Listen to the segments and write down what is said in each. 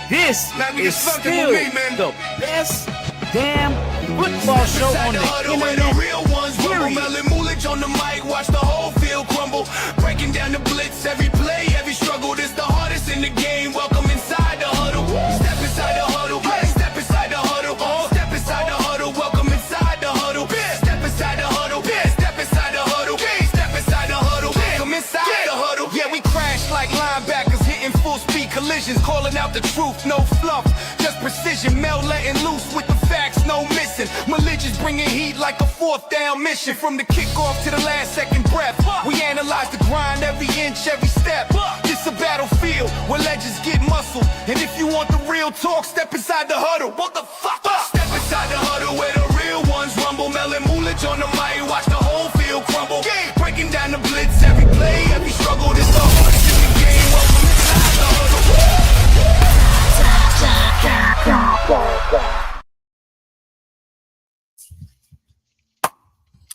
This is still the best damn football show on the internet. Real ones rumble, melon moolage on the mic, watch the whole field crumble. Breaking down the blitz, every play, every struggle. This the hardest in the game. Welcome inside the huddle. Step inside the huddle. Step inside the huddle. Step inside the huddle. Welcome inside the huddle. Step inside the huddle. Step inside the huddle. Step inside the huddle. Welcome inside the huddle. Yeah, we crash like linebackers hitting full speed collisions, calling out the truth, no fluff, just precision. Mel letting loose with the facts, no missing. Malicious bringing heat like a fourth down mission. From the kickoff to the last second breath, we analyze the grind every inch, every step. This a battlefield where legends get muscle. And if you want the real talk, step inside the huddle. What the fuck? Step inside the huddle where the real ones rumble. Melon moolage on the mic, watch the whole field crumble. Breaking down the blitz, every play, every struggle. This the hardest in the game. Welcome inside the huddle.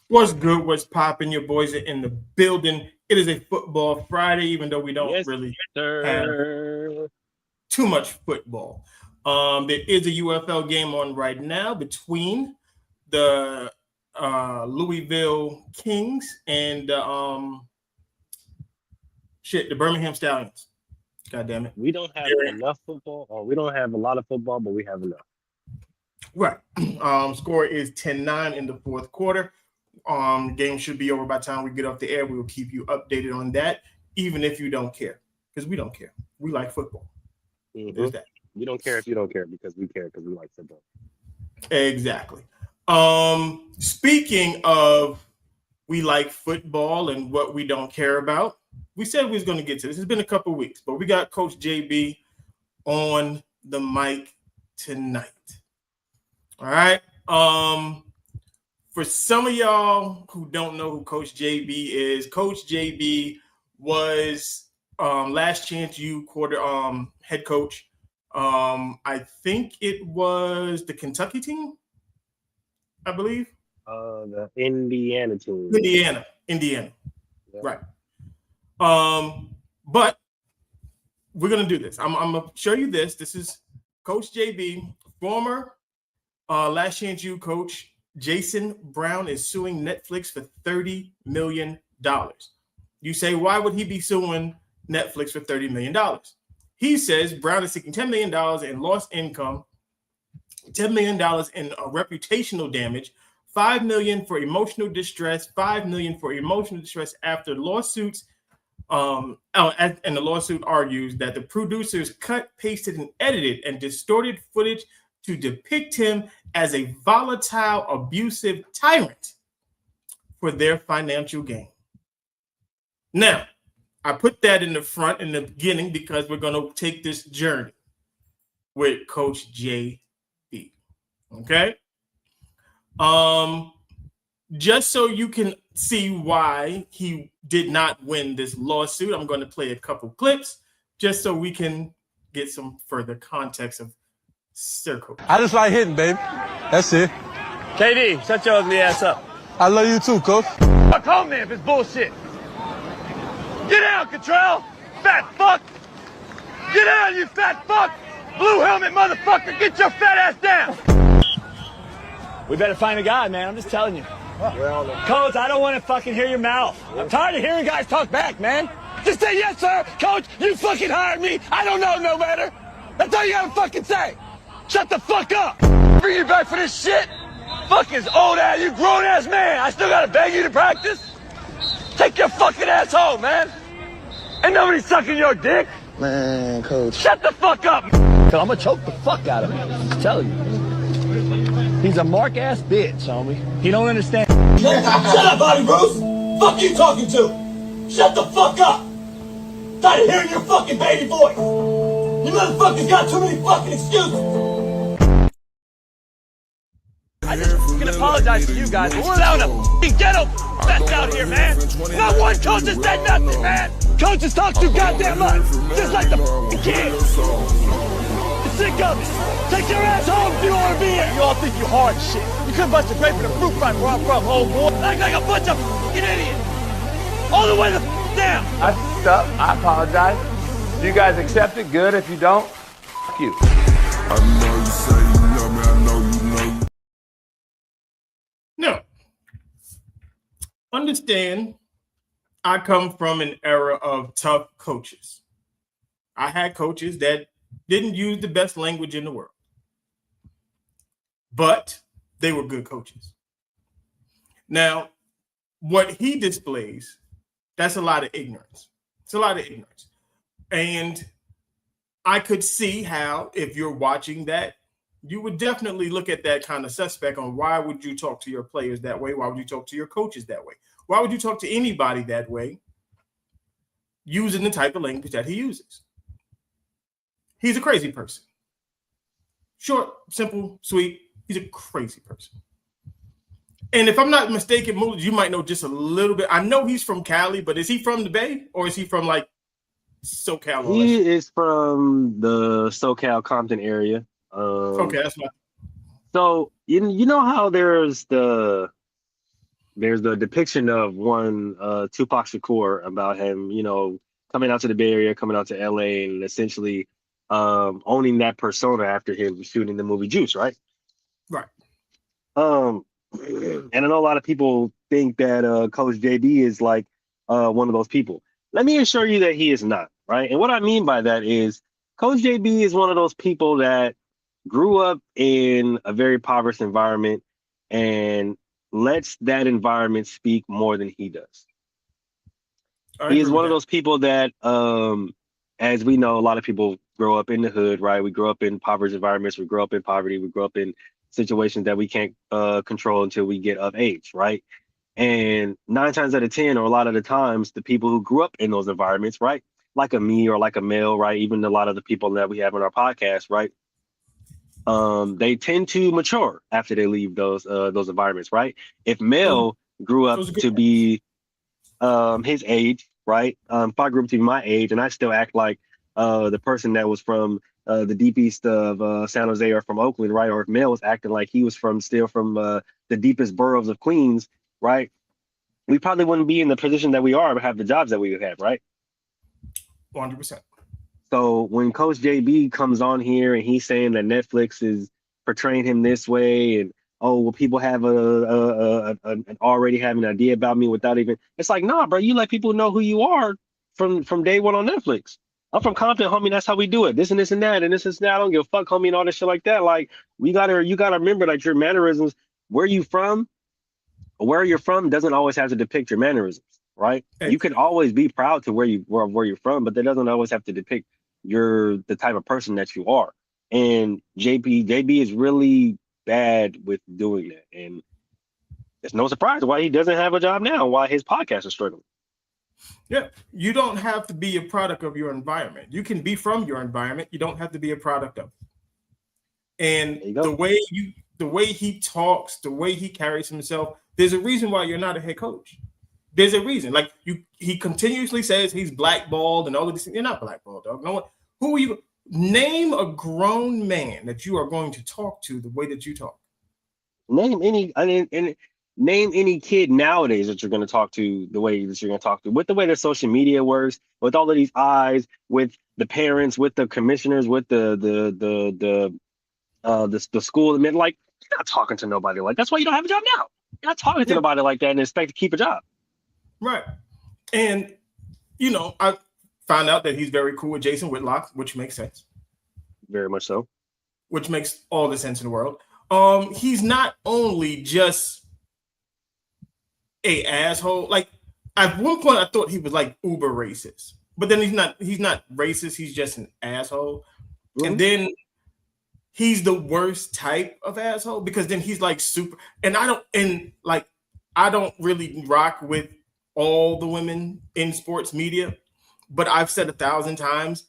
What's good? What's popping? Your boys are in the building. It is a football Friday, even though we don't really have too much football. There is a UFL game on right now between the Louisville Kings and the Birmingham Stallions. God damn it. We don't have enough football, or we don't have a lot of football, but we have enough. Right. Score is 10-9 in the fourth quarter. Game should be over by the time we get off the air. We will keep you updated on that, even if you don't care, because we don't care. We like football. Mm-hmm. There's that. You don't care if you don't care, because we care because we like football. Exactly. Speaking of we like football and what we don't care about, we said we was going to get to this. It's been a couple weeks, but we got Coach JB on the mic tonight. All right. For some of y'all who don't know who Coach JB is, Coach JB was last chance U head coach. I think it was the Kentucky team, I believe. The Indiana team. Indiana. Yeah. Right. But we're gonna do this. I'm gonna show you this. This is Coach JB, former last chance U coach. Jason Brown is suing Netflix for $30 million. You say, why would he be suing Netflix for $30 million? He says Brown is seeking $10 million in lost income, $10 million in reputational damage, $5 million for emotional distress, $5 million for emotional distress after lawsuits. And the lawsuit argues that the producers cut, pasted, and edited and distorted footage to depict him as a volatile, abusive tyrant for their financial gain. Now, I put that in the front in the beginning because we're going to take this journey with Coach JB. Okay? Just so you can see why he did not win this lawsuit, I'm going to play a couple clips just so we can get some further context of circle. I just like hitting, baby. That's it. KD, shut your ugly ass up. I love you too, coach. Fuck home then if it's bullshit. Get out, Cottrell! Fat fuck! Get out, you fat fuck! Blue helmet motherfucker, get your fat ass down! We better find a guy, man. I'm just telling you. Coach, I don't want to fucking hear your mouth. I'm tired of hearing guys talk back, man. Just say yes, sir. Coach, you fucking hired me. I don't know no better. That's all you gotta fucking say. Shut the fuck up. Bring you back for this shit? Fucking old ass, you grown ass man. I still gotta beg you to practice? Take your fucking ass home, man. Ain't nobody sucking your dick. Man, coach. Shut the fuck up. I'm gonna choke the fuck out of him. Just tell you. He's a mark ass bitch, homie. He don't understand. Shut up, Bobby Bruce. Fuck you talking to. Shut the fuck up. Tired of hearing your fucking baby voice. You motherfuckers got too many fucking excuses. I just fucking apologize to you guys. We're allowing a fucking ghetto fest out here, man. Not one coach has said nothing, man. Coaches talk too goddamn much. Just like the fucking kids. You're sick of it. Take your ass home if you want to be here. You all think you hard shit. You couldn't bust a grape in a fruit fight where I'm from, homeboy. Act like a bunch of fucking idiots. All the way the down. I fucked up. I apologize. If you guys accept it, good. If you don't, Fuck you. I know you say you love me, I know you know. Now, understand, I come from an era of tough coaches. I had coaches that didn't use the best language in the world, but they were good coaches. Now, what he displays, that's a lot of ignorance. It's a lot of ignorance. And I could see how, if you're watching that, you would definitely look at that kind of suspect on why would you talk to your players that way? Why would you talk to your coaches that way? Why would you talk to anybody that way using the type of language that he uses? He's a crazy person. Short, simple, sweet. He's a crazy person. And if I'm not mistaken, you might know just a little bit. I know he's from Cali, but is he from the Bay or is he from like SoCal? He is from the SoCal Compton area. Okay, that's not. So you know how there's the depiction of one Tupac Shakur about him, coming out to the Bay Area, coming out to LA, and essentially owning that persona after him shooting the movie Juice, right? Right. And I know a lot of people think that Coach JB is like one of those people. Let me assure you that he is not, right? And what I mean by that is Coach JB is one of those people that grew up in a very impoverished environment and lets that environment speak more than he does. He is one of those people that, as we know, a lot of people grow up in the hood, right? We grow up in impoverished environments. We grow up in poverty. We grow up in situations that we can't control until we get of age, right? And 9 times out of 10, or a lot of the times, the people who grew up in those environments, right? Like a me or like a Mel, right? Even a lot of the people that we have on our podcast, right? They tend to mature after they leave those environments, right? If Mel grew up to be his age, right? If I grew up to be my age and I still act like the person that was from the deep east of San Jose or from Oakland, right? Or if Mel was acting like he was from the deepest boroughs of Queens, right? We probably wouldn't be in the position that we are, but have the jobs that we would have, right? 100%. So when Coach JB comes on here and he's saying that Netflix is portraying him this way, and people have already have an idea about me without even, it's like, nah, bro, you let people know who you are from day one on Netflix. I'm from Compton, homie. That's how we do it. This and this and that, and this and that. I don't give a fuck, homie, and all this shit like that. Like, you gotta remember, like, your mannerisms, where you're from doesn't always have to depict your mannerisms, right? Hey. You can always be proud to where you're from, but that doesn't always have to depict the type of person that you are. And JB is really bad with doing that, and it's no surprise why he doesn't have a job now, why his podcast is struggling. Yeah, you don't have to be a product of your environment. You can be from your environment. You don't have to be a product of it. And the way he talks, the way he carries himself, there's a reason why you're not a head coach. There's a reason. Like, he continuously says he's blackballed and all of this. You're not blackballed, dog. No one. Who are you? Name a grown man that you are going to talk to the way that you talk. Name any kid nowadays that you're going to talk to the way that you're going to talk to, with the way that social media works, with all of these eyes, with the parents, with the commissioners, with the school. Like, you're not talking to nobody like that. That's why you don't have a job now. You're not talking to nobody like that and expect to keep a job. Right. And, I found out that he's very cool with Jason Whitlock, which makes sense. Very much so. Which makes all the sense in the world. He's not only just a asshole. Like, at one point I thought he was like uber racist, but then he's not racist. He's just an asshole. Mm-hmm. And then he's the worst type of asshole, because then he's like super, and I don't really rock with all the women in sports media, but I've said 1,000 times,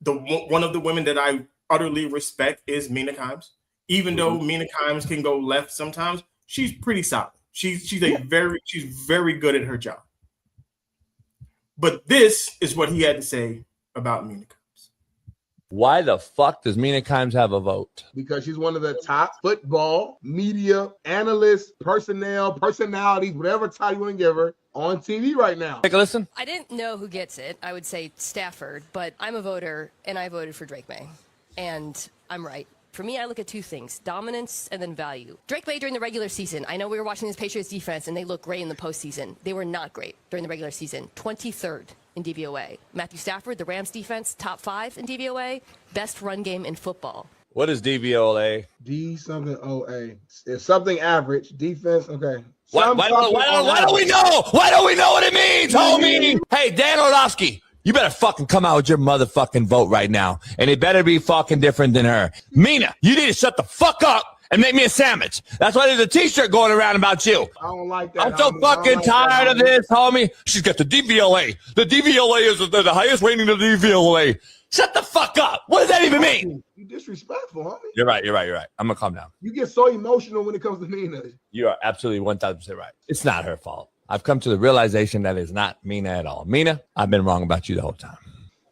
one of the women that I utterly respect is Mina Kimes. Even though Mina Kimes can go left sometimes, she's pretty solid. She's very good at her job. But this is what he had to say about Mina Kimes. Why the fuck does Mina Kimes have a vote? Because she's one of the top football media analysts, personalities, whatever title you want to give her, on TV right now. Take a listen. I didn't know who gets it. I would say Stafford, but I'm a voter, and I voted for Drake May. And I'm right. For me, I look at two things, dominance and then value. Drake May during the regular season, I know we were watching this Patriots defense and they look great in the postseason. They were not great during the regular season. 23rd in DVOA. Matthew Stafford, the Rams defense, top 5 in DVOA, best run game in football. What is DVOA? D something OA. It's something average. Defense, okay. Why don't we know? Why don't we know what it means, homie? Hey, Dan Orlovsky, you better fucking come out with your motherfucking vote right now. And it better be fucking different than her. Mina, you need to shut the fuck up and make me a sandwich. That's why there's a t-shirt going around about you. I don't like that. I'm so fucking tired of this, homie. She's got the DVOA. The DVOA is the highest rating of the DVOA. Shut the fuck up. What does that even mean? You disrespectful, homie. You're right. I'm going to calm down. You get so emotional when it comes to Mina. You are absolutely 1,000% right. It's not her fault. I've come to the realization that it's not Mina at all. Mina, I've been wrong about you the whole time.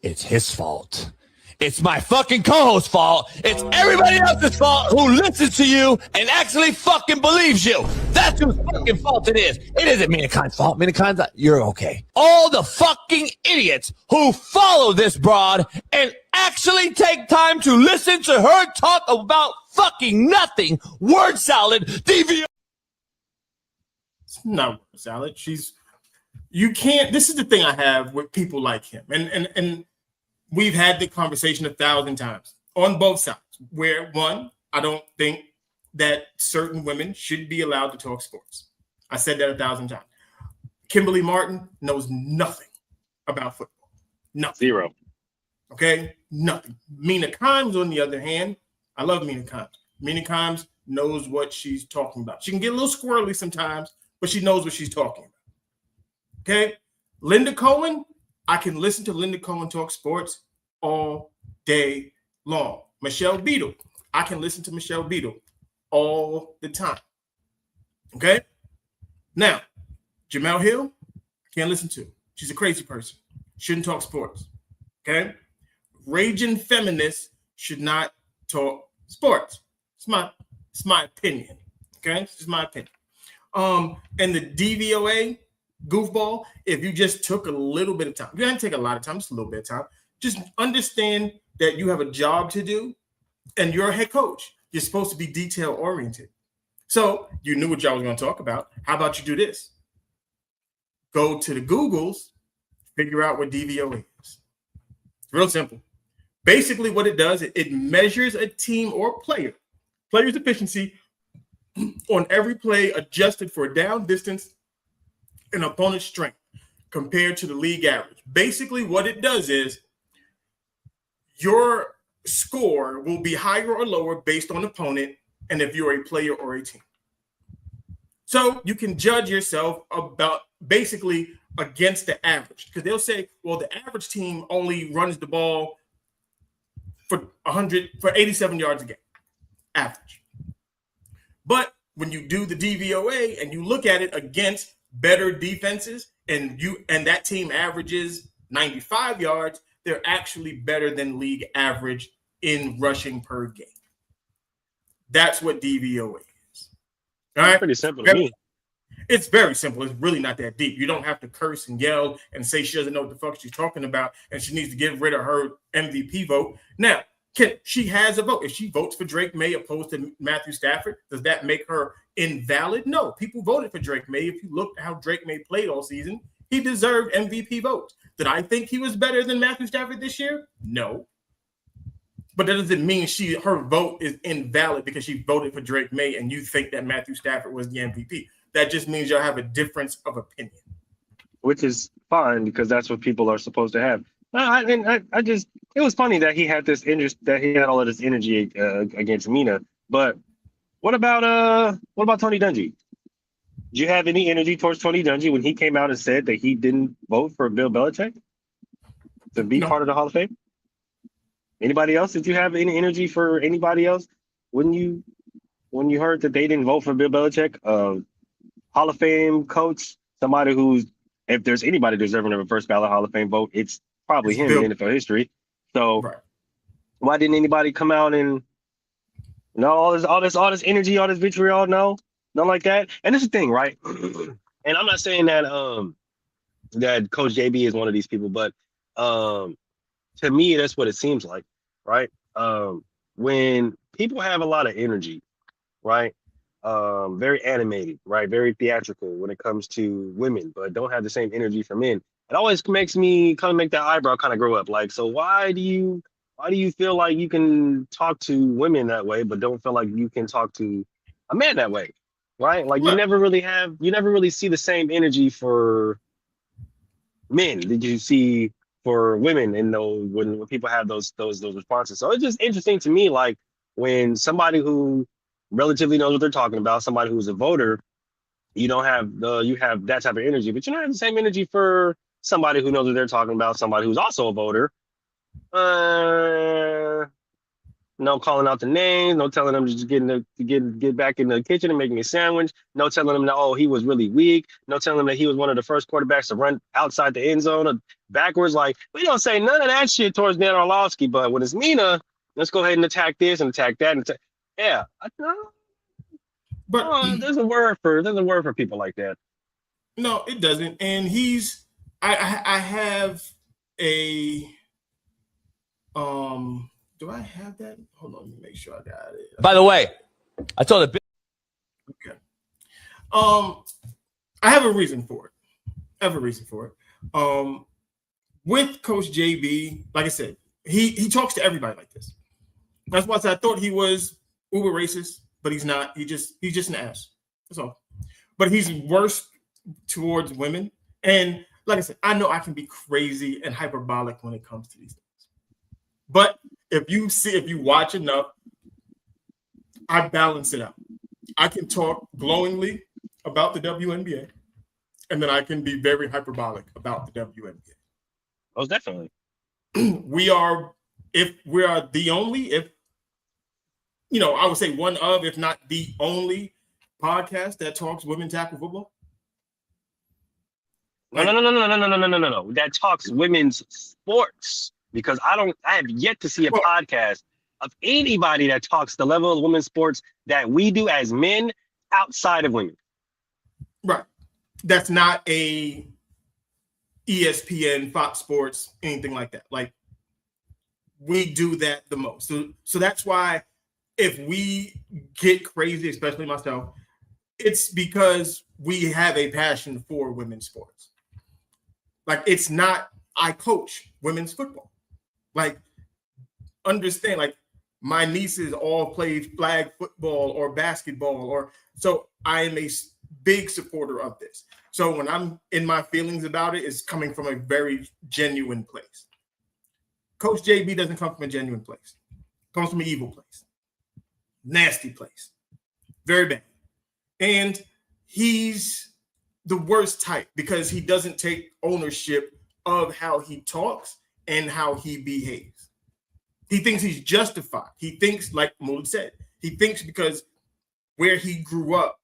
It's his fault. It's my fucking co-host's fault. It's everybody else's fault who listens to you and actually fucking believes you. That's whose fucking fault it is. It isn't Mina Khan's fault. Mina Khan's you're okay. All the fucking idiots who follow this broad and actually take time to listen to her talk about fucking nothing. Word salad, DVO. It's not word salad. You can't. This is the thing I have with people like him, and we've had the conversation 1,000 times on both sides. Where one, I don't think that certain women should be allowed to talk sports. I said that 1,000 times. Kimberly Martin knows nothing about football. Nothing. Zero. Okay, nothing. Mina Kimes, on the other hand, I love Mina Kimes. Mina Kimes knows what she's talking about. She can get a little squirrely sometimes, but she knows what she's talking about. Okay, Linda Cohen, I can listen to Linda Cohen talk sports all day long. Michelle Beadle, I can listen to Michelle Beadle all the time. Okay, now Jamel Hill, I can't listen to. She's a crazy person. Shouldn't talk sports. Okay, raging feminists should not talk sports. It's my opinion. Okay, it's just my opinion. And the DVOA goofball, if you just took a little bit of time, you didn't take a lot of time, just a little bit of time, just understand that you have a job to do and you're a head coach. You're supposed to be detail oriented. So you knew what y'all was going to talk about. How about you do this? Go to the Googles, figure out what DVOA is. It's real simple. Basically what it does, it measures a team or player's efficiency on every play adjusted for down distance and opponent's strength compared to the league average. Basically, what it does is your score will be higher or lower based on opponent and if you're a player or a team. So you can judge yourself about basically against the average because they'll say, well, the average team only runs the ball for 87 yards a game, average. But when you do the DVOA and you look at it against better defenses and that team averages 95 yards, they're actually better than league average in rushing per game. That's what DVOA is. All right. Pretty simple to me. It's very simple. It's really not that deep. You don't have to curse and yell and say she doesn't know what the fuck she's talking about and she needs to get rid of her MVP vote. Now, she has a vote. If she votes for Drake May opposed to Matthew Stafford, does that make her invalid? No. People voted for Drake May. If you look at how Drake May played all season, he deserved MVP votes. Did I think he was better than Matthew Stafford this year? No. But that doesn't mean her vote is invalid because she voted for Drake May and you think that Matthew Stafford was the MVP. That just means y'all have a difference of opinion. Which is fine because that's what people are supposed to have. It was funny that he had this interest, that he had all of this energy against Mina. But what about Tony Dungy? Did you have any energy towards Tony Dungy when he came out and said that he didn't vote for Bill Belichick to be part of the Hall of Fame? Anybody else? Did you have any energy for anybody else when you heard that they didn't vote for Bill Belichick, Hall of Fame coach, somebody who's, if there's anybody deserving of a first ballot Hall of Fame vote, it's probably him in NFL history. So why didn't anybody come out and all this energy, all this vitriol? No, not like that. And it's the thing, right? And I'm not saying that that Coach JB is one of these people, but to me, that's what it seems like, right? When people have a lot of energy, right? Very animated, right? Very theatrical when it comes to women, but don't have the same energy for men. It always makes me kind of make that eyebrow kind of grow up. Like, so why do you feel like you can talk to women that way, but don't feel like you can talk to a man that way, right? Like Right. you never really see the same energy for men did you see for women in those when people have those responses. So it's just interesting to me, like when somebody who relatively knows what they're talking about, somebody who's a voter, you have that type of energy, but you don't have the same energy for somebody who knows what they're talking about, somebody who's also a voter. Uh, no calling out the names, no telling them to just get back in the kitchen and make me a sandwich, no telling them that oh he was really weak, no telling them that he was one of the first quarterbacks to run outside the end zone or backwards. Like we don't say none of that shit towards Dan Orlovsky, but when it's Mina, let's go ahead and attack this and attack that and yeah. But There's a word for people like that. no, it doesn't. And I have a do I have that? Hold on, let me make sure I got it. By the way, I told a Okay. I have a reason for it. With Coach JB, like I said, he talks to everybody like this. That's why I thought he was uber racist, but he's not. He's just an ass. That's all. But he's worse towards women. And like I said, I know I can be crazy and hyperbolic when it comes to these things. But if you watch enough, I balance it out. I can talk glowingly about the WNBA, and then I can be very hyperbolic about the WNBA. Oh, definitely. We are the only, I would say one of, if not the only podcast that talks women tackle football. No. That talks women's sports because I have yet to see a podcast of anybody that talks the level of women's sports that we do as men outside of women. Right. That's not a ESPN, Fox Sports, anything like that. Like we do that the most. So that's why if we get crazy, especially myself, it's because we have a passion for women's sports. Like it's not, I coach women's football. Like understand, like my nieces all play flag football or basketball, or so I am a big supporter of this. So when I'm in my feelings about it, it's coming from a very genuine place. Coach JB doesn't come from a genuine place. It comes from an evil place. Nasty place. Very bad. And he's the worst type because he doesn't take ownership of how he talks and how he behaves. He thinks he's justified. He thinks, like Mood said, he thinks because where he grew up,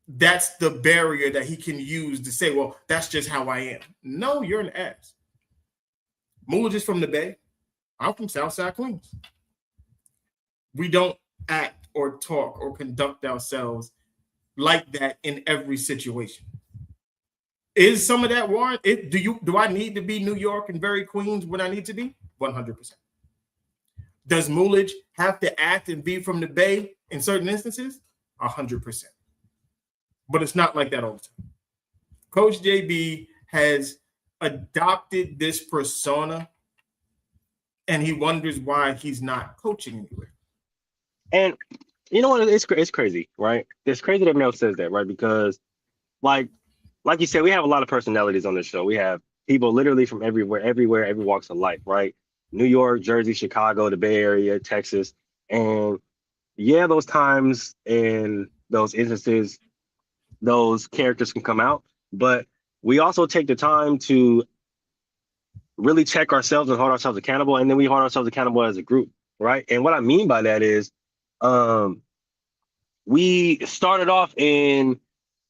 that's the barrier that he can use to say, well, that's just how I am. No, you're an ass. Mood is from the Bay. I'm from Southside Queens. We don't act or talk or conduct ourselves like that in every situation. Is some of that warrant? Do I need to be New York and very Queens when I need to be? 100%. Does Moolage have to act and be from the Bay in certain instances? 100%. But it's not like that all the time. Coach JB has adopted this persona, and he wonders why he's not coaching anywhere. And you know what? It's crazy, right? It's crazy that Mel says that, right? Because, like you said, we have a lot of personalities on this show. We have people literally from everywhere, every walks of life, right? New York, Jersey, Chicago, the Bay Area, Texas. And yeah, those times and those instances, those characters can come out. But we also take the time to really check ourselves and hold ourselves accountable. And then we hold ourselves accountable as a group, right? And what I mean by that is we started off in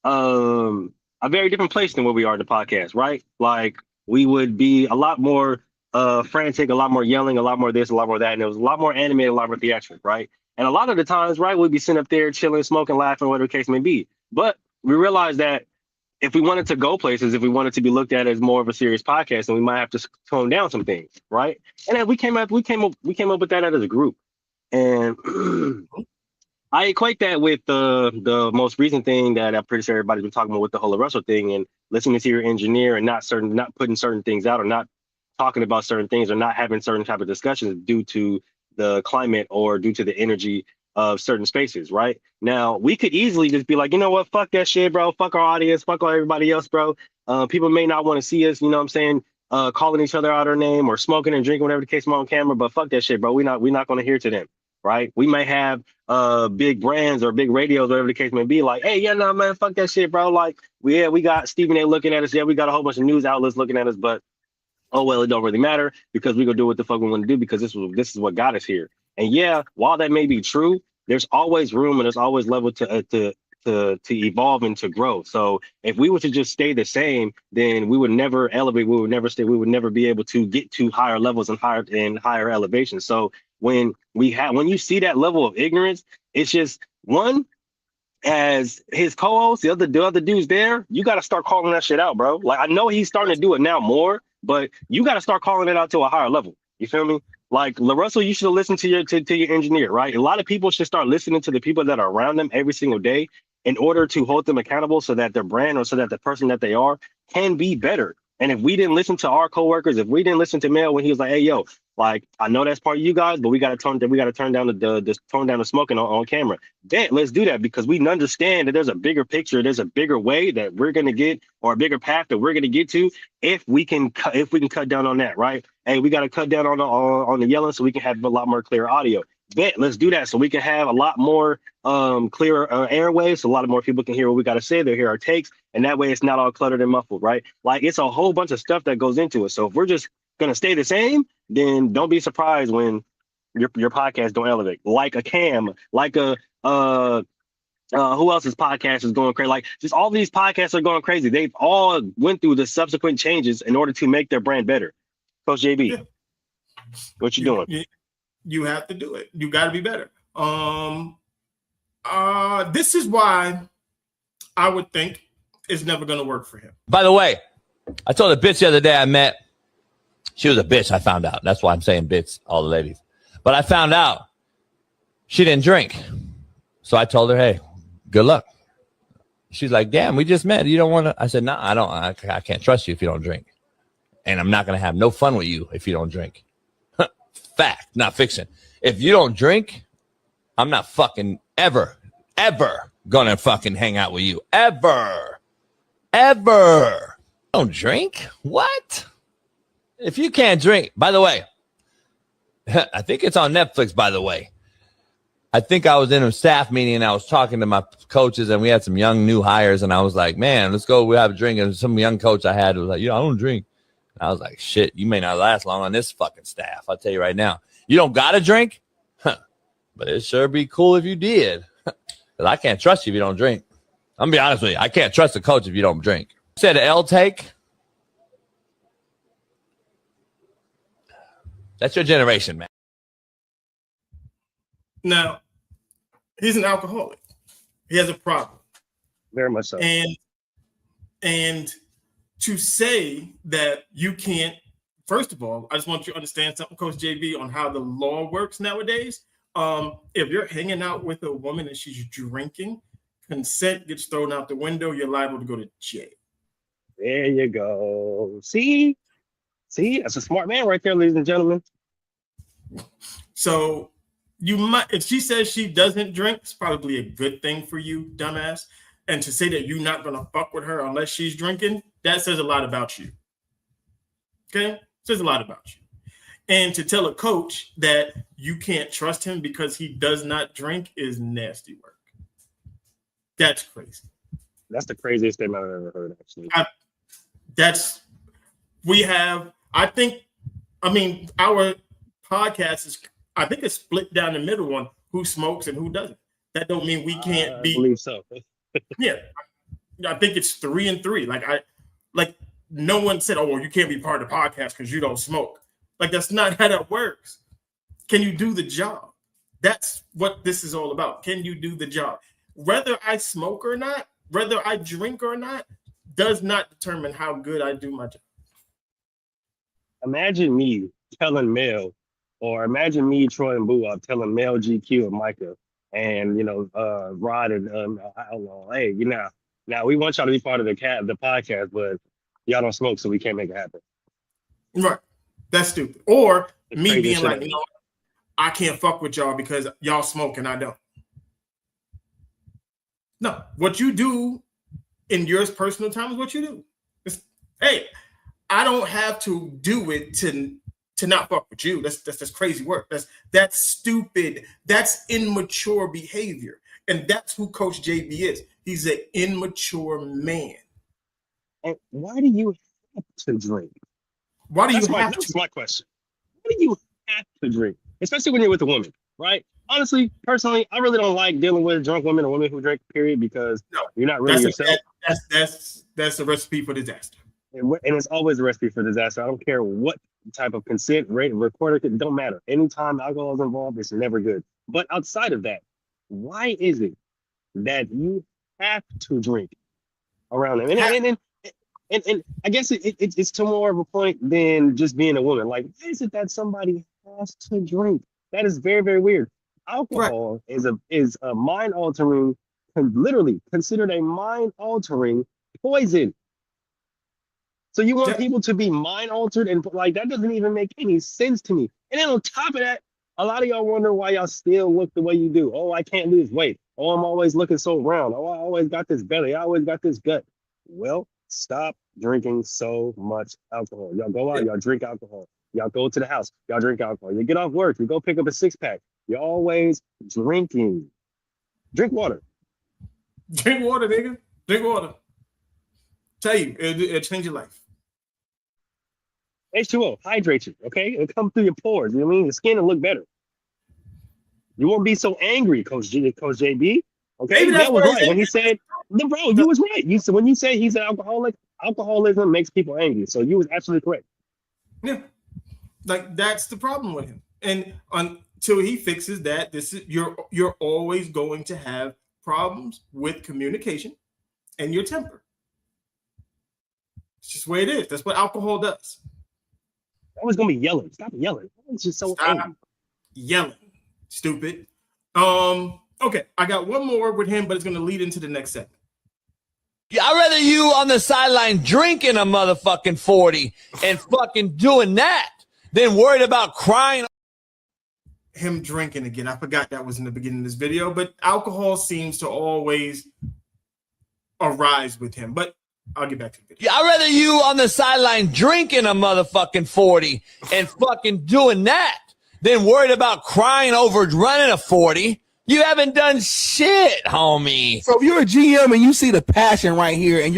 a very different place than where we are in the podcast, right? Like we would be a lot more frantic, a lot more yelling, a lot more this, a lot more that, and it was a lot more animated, a lot more theatrical, right? And a lot of the times, right, we'd be sitting up there chilling, smoking, laughing, whatever the case may be. But we realized that if we wanted to go places, if we wanted to be looked at as more of a serious podcast, then we might have to tone down some things, right? And then we came up with that as a group, and I equate that with the most recent thing that I'm pretty sure everybody's been talking about with the whole Russell thing, and listening to your engineer and not putting certain things out, or not talking about certain things, or not having certain type of discussions due to the climate or due to the energy of certain spaces. Right now, we could easily just be like, you know what, fuck that shit, bro. Fuck our audience. Fuck all everybody else, bro. People may not want to see us. You know what I'm saying? Calling each other out our name or smoking and drinking, whatever the case, on camera. But fuck that shit, bro. We're not going to hear to them. Right? We may have big brands or big radios, whatever the case may be, like, hey, yeah, no, man, fuck that shit, bro. Like, we got Stephen A looking at us. Yeah, we got a whole bunch of news outlets looking at us, but oh well, it don't really matter, because we gonna do what the fuck we want to do, because this is what got us here. And yeah, while that may be true, there's always room and there's always level to evolve and to grow. So if we were to just stay the same, then we would never elevate. We would never stay. We would never be able to get to higher levels and higher elevations. So when you see that level of ignorance, it's just one, as his co-host, the other dudes there, you got to start calling that shit out, bro. Like, I know he's starting to do it now more, but you got to start calling it out to a higher level. You feel me? Like, LaRussell, you should listen to your engineer, right? A lot of people should start listening to the people that are around them every single day in order to hold them accountable, so that their brand, or so that the person that they are, can be better. And if we didn't listen to our coworkers, if we didn't listen to Mel when he was like, hey, yo, like, I know that's part of you guys, but we got to turn down the smoking on camera. Then let's do that, because we understand that there's a bigger picture, there's a bigger way that we're gonna get, or a bigger path that we're gonna get to, if we can cut down on that, right? Hey, we got to cut down on the yelling, so we can have a lot more clear audio. Let's do that, so we can have a lot more clear airwaves, so a lot of more people can hear what we got to say. They'll hear our takes, and that way it's not all cluttered and muffled, right? Like, it's a whole bunch of stuff that goes into it. So if we're just gonna stay the same, then don't be surprised when your podcast don't elevate. Like a Cam, like a who else's podcast is going crazy? Like, just all these podcasts are going crazy. They've all went through the subsequent changes in order to make their brand better. Coach JB, what you doing? You have to do it. You got to be better. This is why I would think it's never going to work for him. By the way, I told a bitch the other day I met. She was a bitch, I found out. That's why I'm saying bitch, all the ladies. But I found out she didn't drink. So I told her, hey, good luck. She's like, damn, we just met. You don't want to? I said, no, I don't. I can't trust you if you don't drink. And I'm not going to have no fun with you if you don't drink. Fact, not fiction. If you don't drink, I'm not fucking ever going to fucking hang out with you. Ever. Don't drink? What? If you can't drink, by the way, I think it's on Netflix, by the way. I think I was in a staff meeting and I was talking to my coaches, and we had some young new hires, and I was like, man, let's go. We have a drink. And some young coach I had was like, I don't drink. And I was like, shit, you may not last long on this fucking staff. I'll tell you right now. You don't got to drink? Huh. But it sure be cool if you did. Because I can't trust you if you don't drink. I'm going to be honest with you. I can't trust a coach if you don't drink. Said L take. That's your generation, man. Now, he's an alcoholic. He has a problem. Very much so. And to say that you can't, first of all, I just want you to understand something, Coach JB, on how the law works nowadays. If you're hanging out with a woman and she's drinking, consent gets thrown out the window. You're liable to go to jail. There you go. See, that's a smart man right there, ladies and gentlemen. So you might, if she says she doesn't drink, it's probably a good thing for you, dumbass. And to say that you're not gonna fuck with her unless she's drinking, that says a lot about you. Okay, says a lot about you. And to tell a coach that you can't trust him because he does not drink is nasty work. That's crazy. That's the craziest thing I've ever heard, actually. Our podcast is, I think it's split down the middle on who smokes and who doesn't. That don't mean we can't be. I believe so. Yeah, I think it's 3 and 3. Like no one said, "Oh, well, you can't be part of the podcast because you don't smoke." Like, that's not how that works. Can you do the job? That's what this is all about. Can you do the job? Whether I smoke or not, whether I drink or not, does not determine how good I do my job. Imagine me telling Mel, or imagine me, Troy and Boo, telling Mel, GQ, and Micah, and Rod and Outlaw, hey, now we want y'all to be part of the podcast, but y'all don't smoke, so we can't make it happen. Right. That's stupid. Or The me craziest being shit like, ever. you know, I can't fuck with y'all because y'all smoke and I don't. No, what you do in your personal time is what you do. Hey, I don't have to do it to not fuck with you. That's crazy work. That's stupid. That's immature behavior. And that's who Coach JB is. He's an immature man. And why do you have to drink? Why do you have to? That's my question. Why do you have to drink? Especially when you're with a woman, right? Honestly, personally, I really don't like dealing with drunk women or women who drink, period, because you're not really yourself. That's a recipe for disaster. And it's always a recipe for disaster. I don't care what type of consent rate recorded, it don't matter. Anytime alcohol is involved, it's never good. But outside of that, why is it that you have to drink around them? And I guess it's to more of a point than just being a woman. Like, why is it that somebody has to drink? That is very, very weird. Alcohol is a mind altering, literally considered a mind altering poison. So you want people to be mind altered, and like that doesn't even make any sense to me. And then on top of that, a lot of y'all wonder why y'all still look the way you do. Oh, I can't lose weight. Oh, I'm always looking so round. Oh, I always got this belly. I always got this gut. Well, stop drinking so much alcohol. Y'all go out, y'all drink alcohol. Y'all go to the house, y'all drink alcohol. You get off work, you go pick up a 6-pack. You're always drinking. Drink water. Drink water, nigga. Drink water. Tell you, it'll change your life. H2O, hydrate you, okay? It'll come through your pores. You know what I mean? The skin will look better. You won't be so angry, Coach JB. Okay, that was right when he said, "No, bro, you was right." You said when you say he's an alcoholic, alcoholism makes people angry. So you was absolutely correct. Yeah, like that's the problem with him. And until he fixes that, you're always going to have problems with communication and your temper. It's just the way it is. That's what alcohol does. Always gonna be yelling. Stop yelling. It's just so angry. Yelling. Stupid. Okay, I got one more with him, but it's gonna lead into the next segment. Yeah, I'd rather you on the sideline drinking a motherfucking 40 and fucking doing that than worried about crying. Him drinking again. I forgot that was in the beginning of this video, but alcohol seems to always arise with him. But I'll get back to the video. Yeah, I'd rather you on the sideline drinking a motherfucking 40 and fucking doing that than worried about crying over running a 40. You haven't done shit, homie. So if you're a GM and you see the passion right here, and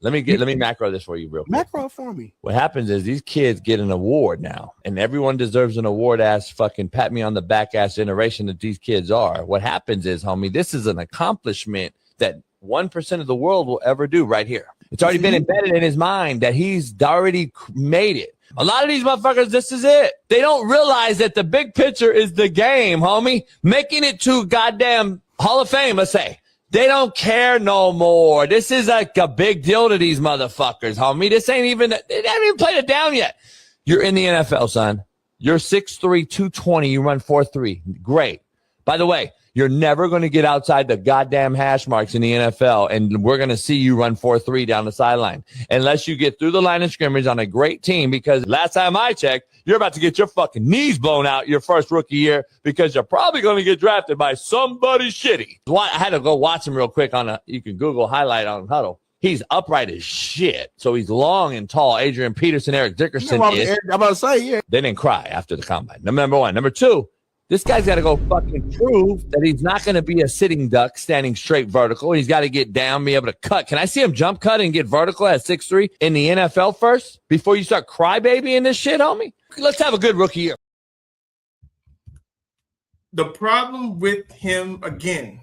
let me macro this for you, real quick. Macro for me. What happens is these kids get an award now, and everyone deserves an award ass fucking pat me on the back ass generation that these kids are. What happens is, homie, this is an accomplishment that 1% of the world will ever do right here. It's already been embedded in his mind that he's already made it. A lot of these motherfuckers, this is it. They don't realize that the big picture is the game, homie. Making it to goddamn Hall of Fame, let's say. They don't care no more. This is like a big deal to these motherfuckers, homie. This ain't even, they haven't even played it down yet. You're in the NFL, son. You're 6'3", 220. You run 4.3. Great. By the way, you're never going to get outside the goddamn hash marks in the NFL, and we're going to see you run 4.3 down the sideline unless you get through the line of scrimmage on a great team, because last time I checked, you're about to get your fucking knees blown out your first rookie year because you're probably going to get drafted by somebody shitty. I had to go watch him real quick you can Google highlight on Huddle. He's upright as shit. So he's long and tall. Adrian Peterson, Eric Dickerson is. I'm about to say, yeah. They didn't cry after the combine. Number one. Number two, this guy's got to go fucking prove that he's not going to be a sitting duck standing straight vertical. He's got to get down, be able to cut. Can I see him jump cut and get vertical at 6'3" in the NFL first before you start crybabying this shit, homie? Let's have a good rookie year. The problem with him, again,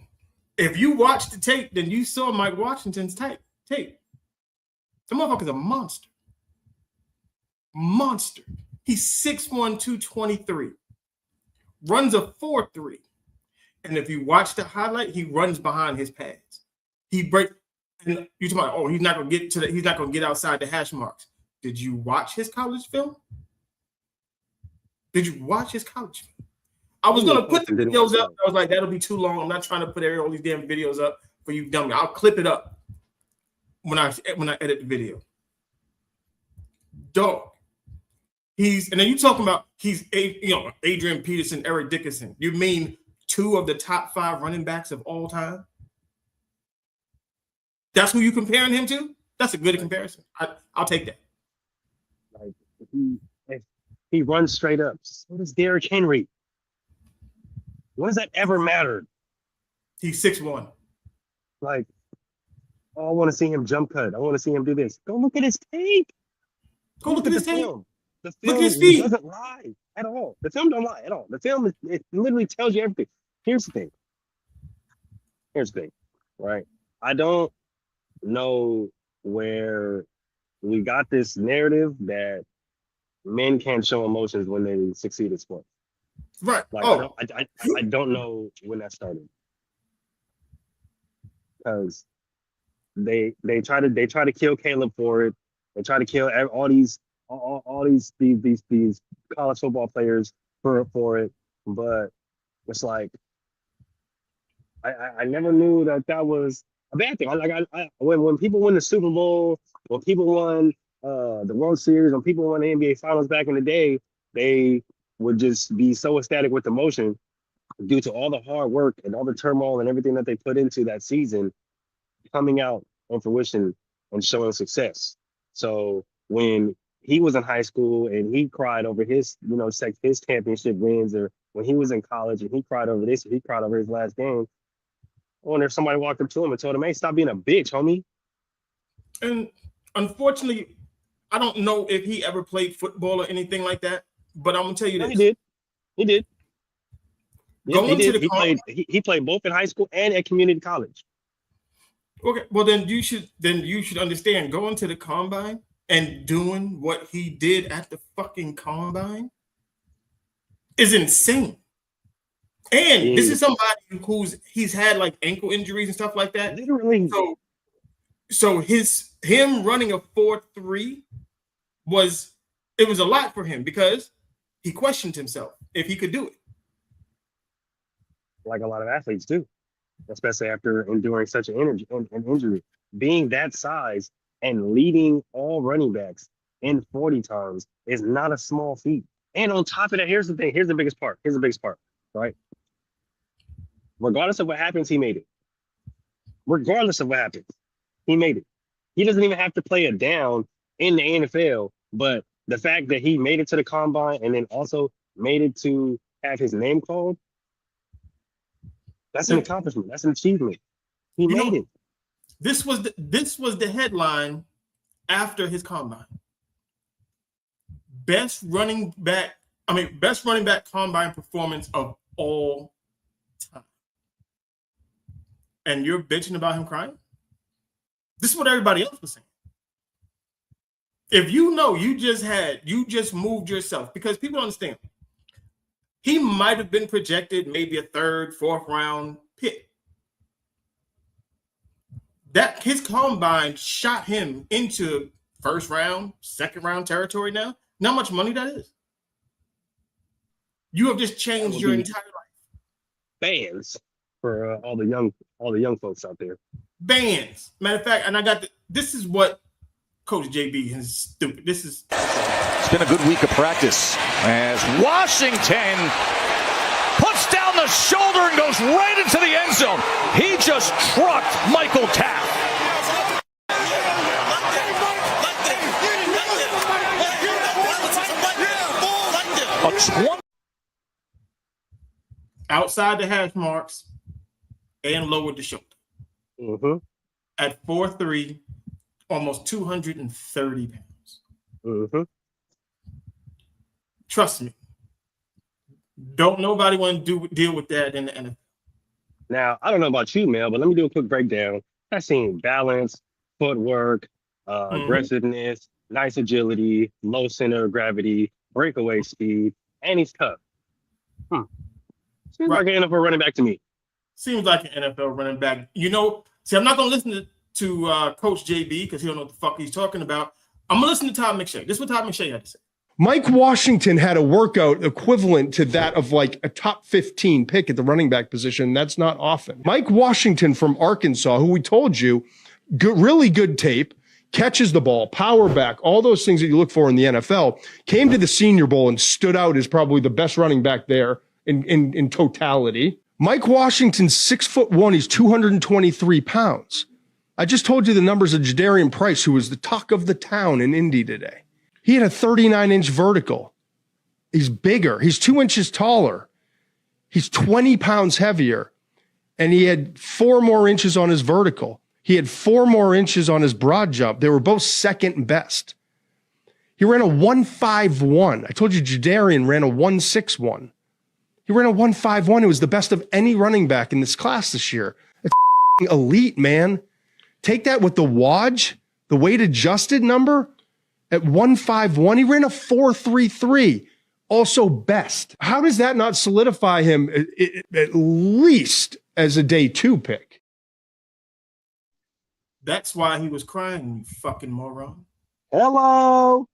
if you watch the tape, then you saw Mike Washington's tape. The motherfucker's a monster. Monster. He's 6'1", 223. Runs a 4.3. And if you watch the highlight, he runs behind his pads. He breaks. And you talking about, oh, he's not gonna get outside the hash marks. Did you watch his college film? Did you watch his college film? I was gonna put the videos up. I was like, that'll be too long. I'm not trying to put all these damn videos up for you dummy. I'll clip it up when I edit the video. Dog. And then you talking about Adrian Peterson, Eric Dickerson. You mean 2 of the top 5 running backs of all time? That's who you comparing him to? That's a good comparison. I'll take that. Like if he runs straight up, so does Derrick Henry. When does that ever matter? He's 6'1". Like, oh, I want to see him jump cut. I want to see him do this. Go look at his tape. Go look at his tape. Film. The Look film at his feet. doesn't lie at all. The film don't lie at all. The film it literally tells you everything. Here's the thing, right? I don't know where we got this narrative that men can't show emotions when they succeed in sports. Right. Like, I don't know when that started, because they try to kill Caleb for it. They try to kill all these college football players for it. But it's like I never knew that was a bad thing. When people win the Super Bowl, when people won the World Series, when people won the NBA Finals back in the day, they would just be so ecstatic with emotion due to all the hard work and all the turmoil and everything that they put into that season coming out on fruition and showing success. So when he was in high school and he cried over his championship wins, or when he was in college and he cried over this, or he cried over his last game, I wonder if somebody walked up to him and told him, hey, stop being a bitch, homie. And unfortunately, I don't know if he ever played football or anything like that, but I'm gonna tell you this. He did. He played both in high school and at community college. Okay, well then you should understand, going to the combine and doing what he did at the fucking combine is insane. And this is somebody he's had like ankle injuries and stuff like that. Literally. So him running a 4.3 was a lot for him, because he questioned himself if he could do it. Like a lot of athletes do, especially after enduring such an injury. Being that size and leading all running backs in 40 times is not a small feat. And on top of that, here's the thing. Here's the biggest part, right? Regardless of what happens, he made it. Regardless of what happens, he made it. He doesn't even have to play a down in the NFL, but the fact that he made it to the combine and then also made it to have his name called, that's an accomplishment. That's an achievement. He made it. This was the headline after his combine. Best running back combine performance of all time. And you're bitching about him crying? This is what everybody else was saying. If you know you just moved yourself, because people don't understand. He might have been projected maybe a 3rd, 4th round pick. That his combine shot him into 1st round, 2nd round territory now. Know how much money that is? You have just changed your entire life. Bands for all the young folks out there. Bands. Matter of fact, and this is what Coach JB is stupid. It's been a good week of practice as Washington puts down the shoulder and goes right into the end zone. He just trucked Michael Taft. Outside the hash marks and lowered the shoulder. Mm-hmm. At 4'3", almost 230 pounds. Mm-hmm. Trust me. Don't nobody want to deal with that in the NFL. Now, I don't know about you, Mel, but let me do a quick breakdown. I've seen balance, footwork, aggressiveness, nice agility, low center of gravity, breakaway speed, and he's tough. Seems like an NFL running back to me. Seems like an NFL running back. See, I'm not going to listen to Coach JB because he don't know what the fuck he's talking about. I'm gonna listen to Todd McShay. This is what Todd McShay had to say. Mike Washington had a workout equivalent to that of like a top 15 pick at the running back position. That's not often. Mike Washington from Arkansas, who we told you, really good tape, catches the ball, power back, all those things that you look for in the NFL, came to the Senior Bowl and stood out as probably the best running back there in totality. Mike Washington's 6'1", he's 223 pounds. I just told you the numbers of Jadarian Price, who was the talk of the town in Indy today. He had a 39-inch vertical. He's bigger. He's 2 inches taller. He's 20 pounds heavier. And he had 4 more inches on his vertical. He had 4 more inches on his broad jump. They were both second best. He ran a 1.51. I told you Jadarian ran a 1.61. He ran a 1.51. It was the best of any running back in this class this year. It's elite, man. Take that with the WAJ, the weight adjusted number, at 1.51. He ran a 4.33. Also best. How does that not solidify him at least as a day 2 pick? That's why he was crying, you fucking moron. Hello.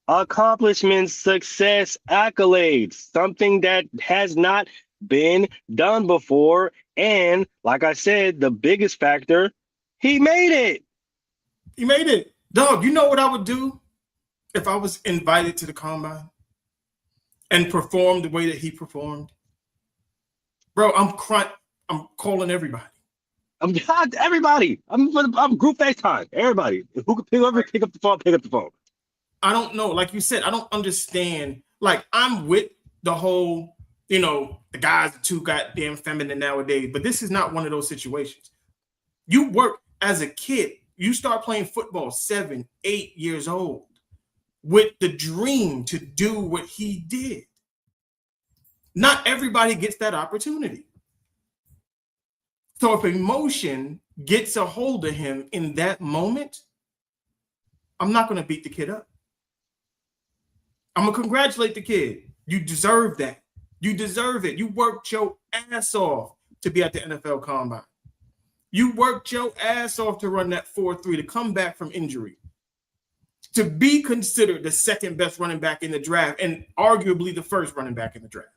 Accomplishments, success, accolades, something that has not been done before. And like I said, the biggest factor, he made it. He made it. Dog, you know what I would do if I was invited to the combine and performed the way that he performed? Bro, I'm crying. I'm calling everybody. Everybody. I'm group FaceTime. Everybody. Who can pick up the phone, pick up the phone. I don't know. Like you said, I don't understand. Like, I'm with the whole, the guys are too goddamn feminine nowadays, but this is not one of those situations. You work as a kid. You start playing football 7, 8 years old with the dream to do what he did. Not everybody gets that opportunity. So if emotion gets a hold of him in that moment, I'm not going to beat the kid up. I'm going to congratulate the kid. You deserve that. You deserve it. You worked your ass off to be at the NFL Combine. You worked your ass off to run that 4.3 to come back from injury, to be considered the second best running back in the draft and arguably the first running back in the draft.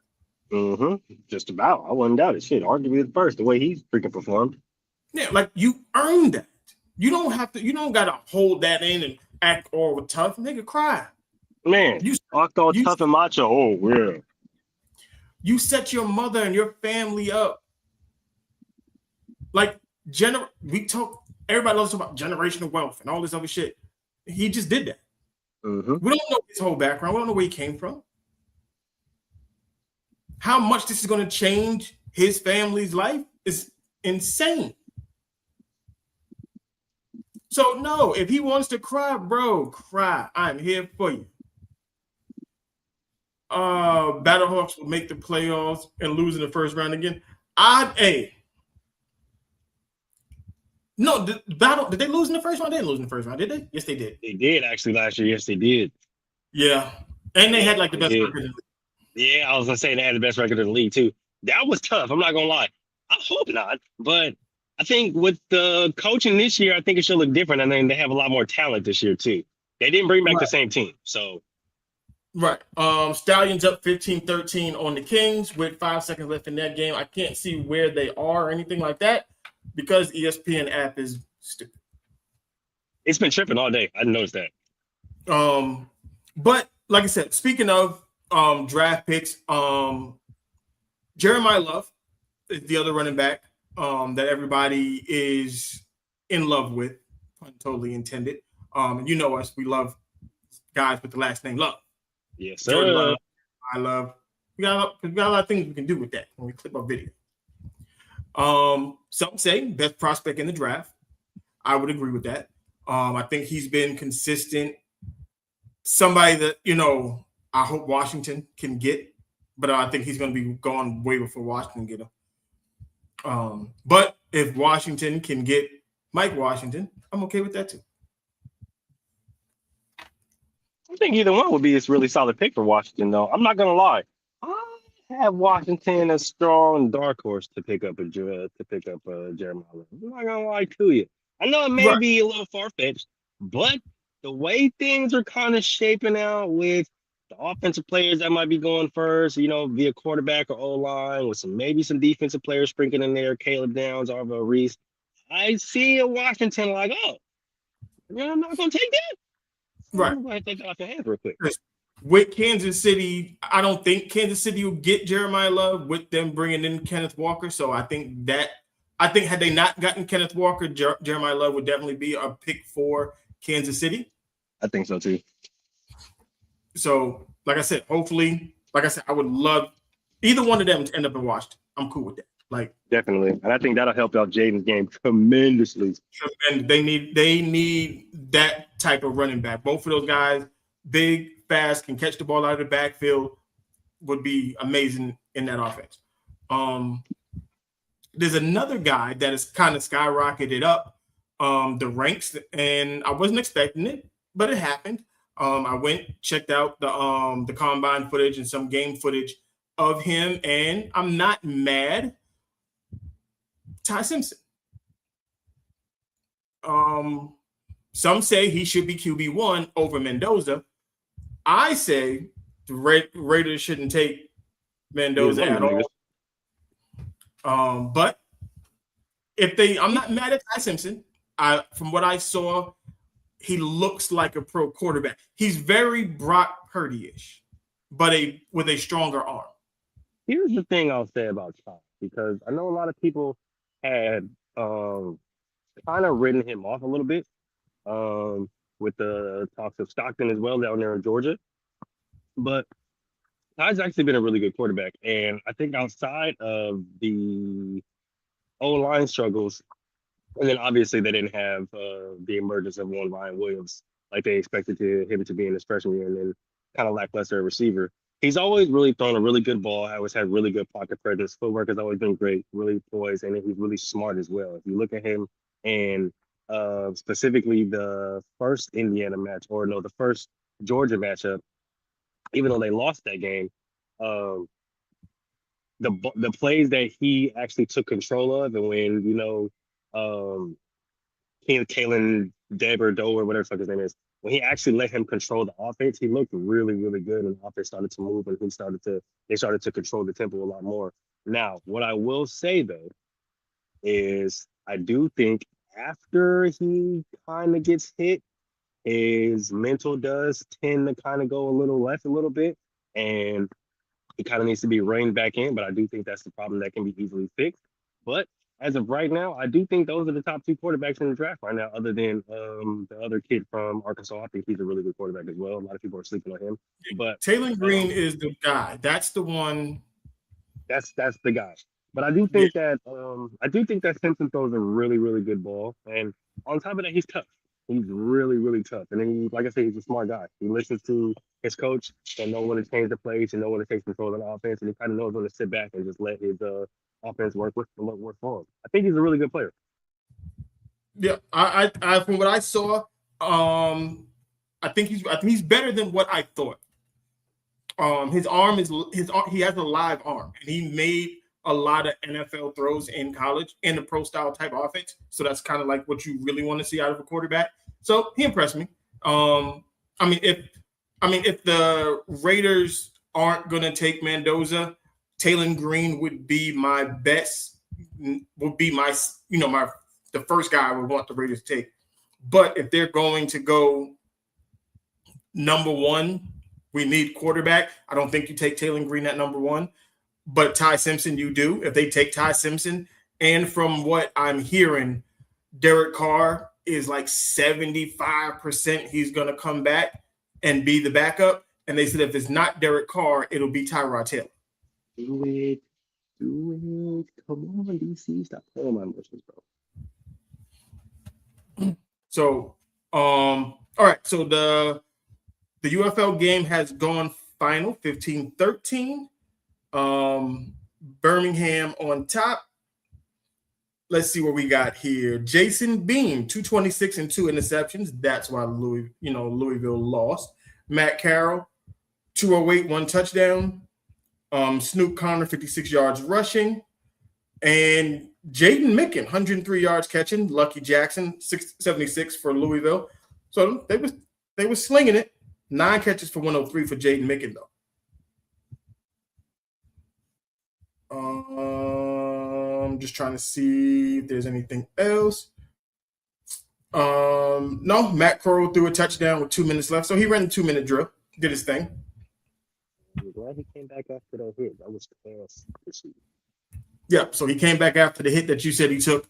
Just about. I wouldn't doubt it. Shit, arguably the first, the way he's freaking performed. Yeah, like, you earned that. You don't have to, you don't got to hold that in and act all tough. Nigga, cry. Man, you act all tough and macho. Oh, yeah. You set your mother and your family up. Like, everybody loves to talk about generational wealth and all this other shit. He just did that. We don't know his whole background. We don't know where he came from. How much this is going to change his family's life is insane. So, no, if he wants to cry, bro, cry. I'm here for you. Battlehawks will make the playoffs and lose in the first round again. No, did they lose in the first round? They didn't lose in the first round, did they? Yes, they did. They did, actually, last year. Yes, they did. Yeah. And they had like the best record in the league. Yeah, I was going to say they had the best record in the league, too. That was tough. I'm not going to lie. I hope not. But I think with the coaching this year, I think it should look different. I think they have a lot more talent this year, too. They didn't bring back the same team, so. Right. Stallions up 15-13 on the Kings with 5 seconds left in that game. I can't see where they are or anything like that because ESPN app is stupid. It's been tripping all day. I noticed that. But like I said, speaking of draft picks, Jeremiah Love is the other running back that everybody is in love with, pun totally intended. You know us, we love guys with the last name Love. Yes, sir. Love, I love. We got a lot of things we can do with that when we clip our video. Some say best prospect in the draft. I would agree with that. I think he's been consistent. Somebody that, I hope Washington can get, but I think he's going to be gone way before Washington get him. But if Washington can get Mike Washington, I'm okay with that too. I think either one would be a really solid pick for Washington, though. I'm not going to lie. I have Washington a strong dark horse to pick up Jeremiah Love. I'm not going to lie to you. I know it may Right. be a little far-fetched, but the way things are kind of shaping out with the offensive players that might be going first, via quarterback or O-line, with maybe some defensive players sprinkling in there, Caleb Downs, Arvo Reese. I see a Washington like, oh, I'm not going to take that. Right. I'm going to take that off your hands real quick. With Kansas City, I don't think Kansas City will get Jeremiah Love with them bringing in Kenneth Walker. So I think had they not gotten Kenneth Walker, Jeremiah Love would definitely be a pick for Kansas City. I think so too. So, like I said, hopefully, I would love either one of them to end up in Washington. I'm cool with that. Like, definitely, and I think that'll help out Jaden's game tremendously. And they need that type of running back. Both of those guys, big, fast, can catch the ball out of the backfield, would be amazing in that offense. There's another guy that has kind of skyrocketed up the ranks, and I wasn't expecting it, but it happened. I went, checked out the combine footage and some game footage of him, and I'm not mad. Ty Simpson. Some say he should be QB1 over Mendoza. I say the Raiders shouldn't take Mendoza at all. But I'm not mad at Ty Simpson. From what I saw, he looks like a pro quarterback. He's very Brock Purdy-ish, but with a stronger arm. Here's the thing I'll say about Ty, because I know a lot of people had kind of written him off a little bit with the talks of Stockton as well down there in Georgia. But Ty's actually been a really good quarterback. And I think outside of the O-line struggles, and then obviously they didn't have the emergence of one Ryan Williams like they expected him to be in his freshman year, and then kind of lackluster receiver. He's always really thrown a really good ball, always had really good pocket presence. Footwork has always been great, really poised, and he's really smart as well. If you look at him and specifically the first Indiana match, or no, the first Georgia matchup, even though they lost that game, the plays that he actually took control of, and when, Kalen Deber Doe, whatever the fuck his name is, when he actually let him control the offense, he looked really, really good, and the offense started to move, and they started to control the tempo a lot more. Now, what I will say though is I do think after he kind of gets hit, his mental does tend to kind of go a little left a little bit, and he kind of needs to be reined back in. But I do think that's the problem that can be easily fixed. But as of right now, I do think those are the top two quarterbacks in the draft right now, other than the other kid from Arkansas. I think he's a really good quarterback as well. A lot of people are sleeping on him. But Taylor Green is the guy. That's the one. That's the guy. But I do think that Simpson throws a really, really good ball. And on top of that, he's tough. He's really, really tough. And then, like I said, he's a smart guy. He listens to his coach and know when to change the plays and know when to take control of the offense. And he kind of knows when to sit back and just let his offense work for him. I think he's a really good player. Yeah, I from what I saw, I think he's better than what I thought. He has a live arm, and he made a lot of NFL throws in college in the pro style type offense. So that's kind of like what you really want to see out of a quarterback. So he impressed me. If the Raiders aren't going to take Mendoza, Taylor Green would be my best. Would be the first guy I would want the Raiders to take. But if they're going to go number one, we need quarterback. I don't think you take Taylor Green at number one. But Ty Simpson, you do. If they take Ty Simpson, and from what I'm hearing, Derek Carr is like 75% he's going to come back and be the backup. And they said if it's not Derek Carr, it'll be Tyrod Taylor. Do it. Come on, DC. Stop playing my emotions, bro. So, all right. So the UFL game has gone final, 15-13. Birmingham on top. Let's see what we got here. Jason Bean, 226 and 2 interceptions. That's why Louisville lost. Matt Carroll, 208, 1 touchdown. Snoop Connor, 56 yards rushing. And Jaden Micken, 103 yards catching. Lucky Jackson, 676 for Louisville. So they were slinging it. 9 catches for 103 for Jaden Micken, though. I'm just trying to see if there's anything else. No, Matt Corral threw a touchdown with 2 minutes left. So he ran a 2-minute drill, did his thing. I'm glad he came back after that hit. That was fast to see. Yeah, so he came back after the hit that you said he took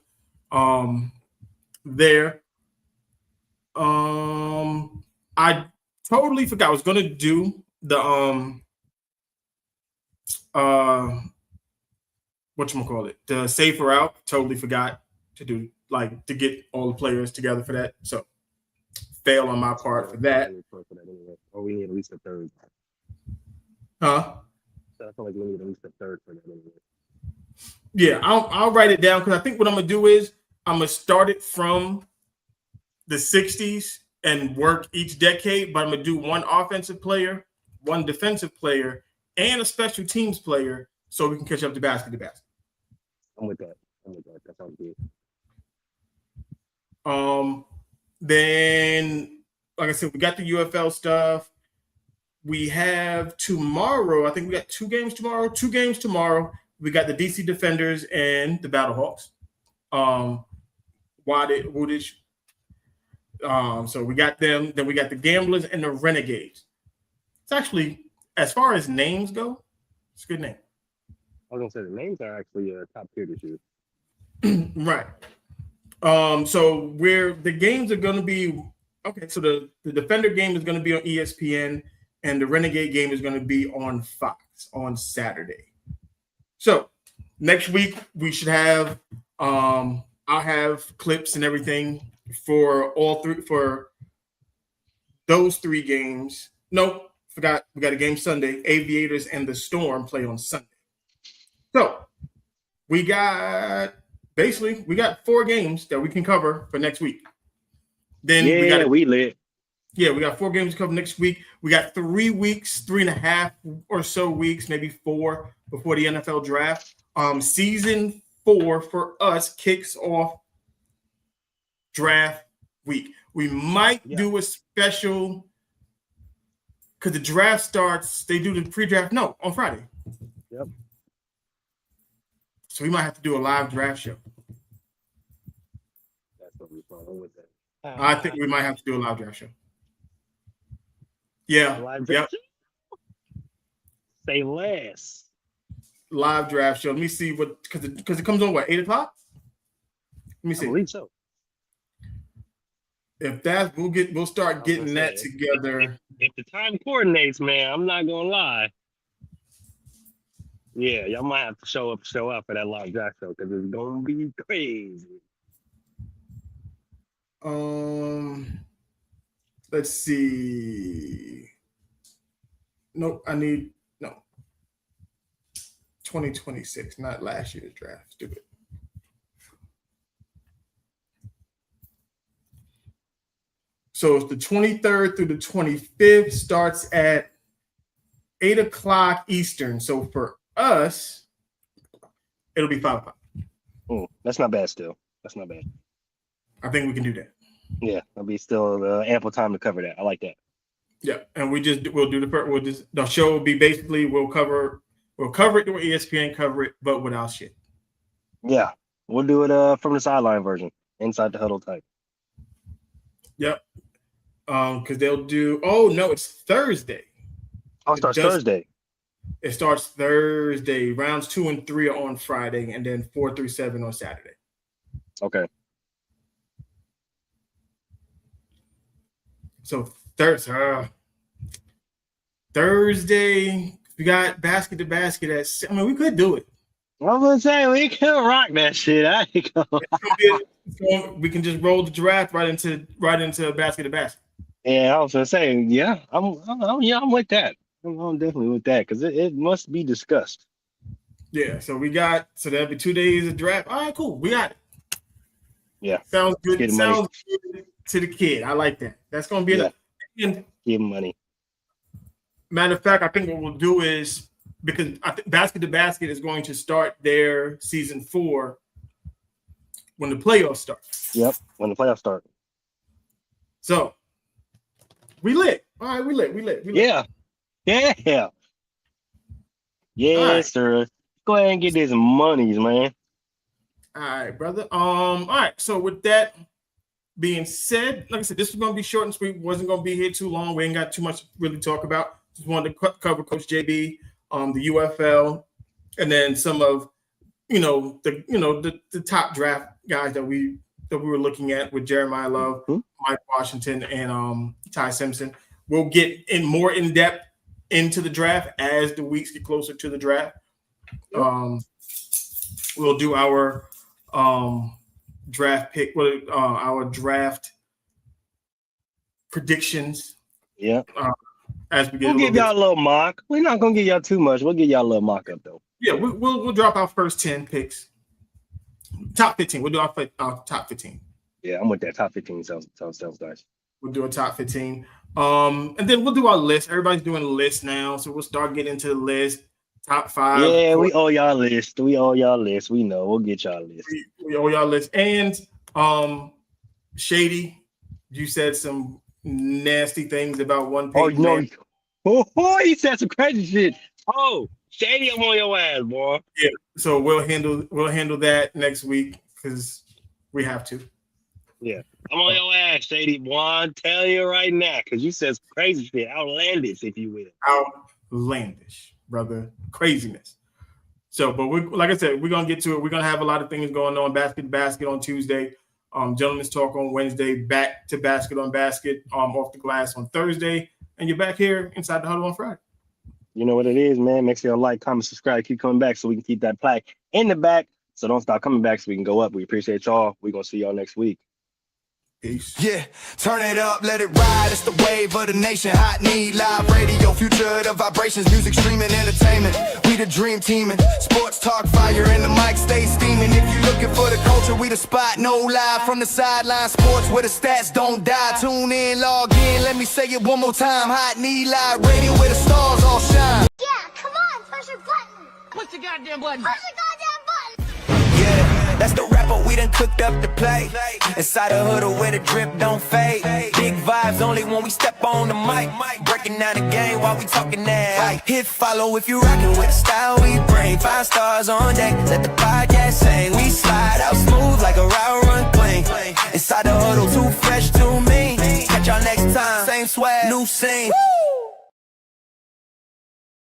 there. I totally forgot. I was gonna do the whatchamacallit, the safer out. Totally forgot to do, like, to get all the players together for that. So fail on my part for that. Oh, we need at least a third. Huh? So I feel like we need at least a third for that anyway. Yeah, I'll write it down, because I think what I'm gonna do is I'm gonna start it from the 60s and work each decade, but I'm gonna do one offensive player, one defensive player, and a special teams player, so we can catch up to basket to basket. I'm with that. That sounds good. Then, like I said, we got the UFL stuff. We have tomorrow. I think we got 2 games tomorrow. 2 games tomorrow. We got the DC Defenders and the Battlehawks. Woodage. So we got them. Then we got the Gamblers and the Renegades. It's actually, as far as names go, it's a good name. I was gonna say the names are actually top tier this year. Right. So where the games are going to be, okay, so the Defender game is going to be on ESPN, and the Renegade game is going to be on Fox on Saturday. So next week we should have I'll have clips and everything for those 3 games. Nope, forgot, we got a game Sunday. Aviators and the Storm play on Sunday. So we got 4 games that we can cover for next week. Then we lit. Yeah, we got 4 games to cover next week. We got 3 weeks, 3.5 or so weeks, maybe 4 before the NFL draft. Season 4 for us kicks off draft week. We might do a special, because the draft starts, they do the pre-draft, on Friday. Yep. So we might have to do a live draft show. That's what we're going with that. I think we might have to do a live draft show. Yeah. Live draft show? Say less. Live draft show. Let me see what, because it comes on 8 o'clock? Let me see. I believe so. If that, we'll start getting that together. If the time coordinates, man, I'm not gonna lie. Yeah, y'all might have to show up for that live draft show, because it's gonna be crazy. Let's see. Nope, 2026, not last year's draft. Stupid. So it's the 23rd through the 25th, starts at 8 o'clock Eastern. So for us, it'll be 5 o'clock. Oh, that's not bad still. That's not bad. I think we can do that. Yeah, there'll be still ample time to cover that. I like that. Yeah, and the show will be basically, we'll cover it the way ESPN cover it, but without shit. Yeah, we'll do it from the sideline version, inside the huddle type. Yep. Because they'll do. Oh no, it's Thursday. Oh, it starts Thursday. It starts Thursday. Rounds 2 and 3 are on Friday, and then 4 through 7 on Saturday. Okay. So Thursday, we got basket to basket at. I mean, we could do it. I'm gonna say we can rock that shit. We can just roll the draft right into basket to basket. Yeah, I was gonna say, yeah, I'm with that. I'm definitely with that, because it must be discussed. Yeah, so that'll be 2 days of draft. All right, cool, we got it. Yeah, sounds good. Sounds good to the kid. I like that. That's gonna be enough. And give him money. matter of fact, I think what we'll do is because I think Basket to Basket is going to start their season 4 when the playoffs start. Yep, when the playoffs start. So we lit. All right, we lit. Yeah. Yes, right. sir. Go ahead and get these monies, man. All right, brother. All right. So with that being said, like I said, this was going to be short and sweet. Wasn't going to be here too long. We ain't got too much to really talk about. Just wanted to cover Coach JB, the UFL, and then some of the top draft guys that we were looking at with Jeremiah Love, Mike Washington, and Ty Simpson. We'll get more in depth into the draft as the weeks get closer to the draft. We'll do our draft pick, our draft predictions. Yeah. As we get, we'll give y'all a little mock. We're not gonna give y'all too much. We'll give y'all a little mock up though. Yeah, we'll drop our first 10 picks. Top 15. We'll do our top 15. Yeah, I'm with that. Top 15 sounds nice. We'll do a top 15. And then we'll do our list. Everybody's doing a list now, so we'll start getting into the list. Top 5. Yeah, we owe y'all list. We know. We'll get y'all list. We owe y'all list. And Shady, you said some nasty things about one pick. Oh no. Oh, he said some crazy shit. Oh, Shady, I'm on your ass, boy. Yeah. So we'll handle that next week because we have to. Yeah. I'm on your ass, Shady. Boy, I'm telling you right now, because you said some crazy shit. Outlandish, if you will. Outlandish, brother. Craziness. So, but like I said, we're gonna get to it. We're gonna have a lot of things going on. Basket to Basket on Tuesday. Gentlemen's Talk on Wednesday. Back to Basket on Basket. Off the Glass on Thursday. And you're back here inside the huddle on Friday. You know what it is, man. Make sure you like, comment, subscribe, keep coming back so we can keep that plaque in the back. So don't stop coming back so we can go up. We appreciate y'all. We're gonna see y'all next week. Peace. Yeah, turn it up, let it ride. It's the wave of the nation. Hot need live radio, future of the vibrations, music, streaming, entertainment. We the dream teaming. Sports talk, fire, and the mic stay steaming. If you looking for the culture, we the spot. No lie from the sideline. Sports where the stats don't die. Tune in, log in. Let me say it one more time. Hot need live radio where the stars all shine. Yeah, come on, push your button. Push the goddamn button. Push the goddamn button. Yeah, that's the rapper we done cooked up to play. Inside the hood where the drip don't fade. Big vibes only when we step on the mic. Breaking down the game while we talking that. Hit follow if you rockin' with the style we bring. 5 stars on deck, let the podcast sing. We slide out smooth like a route run clean. Inside the huddle, too fresh, too mean. Catch y'all next time, same swag, new scene.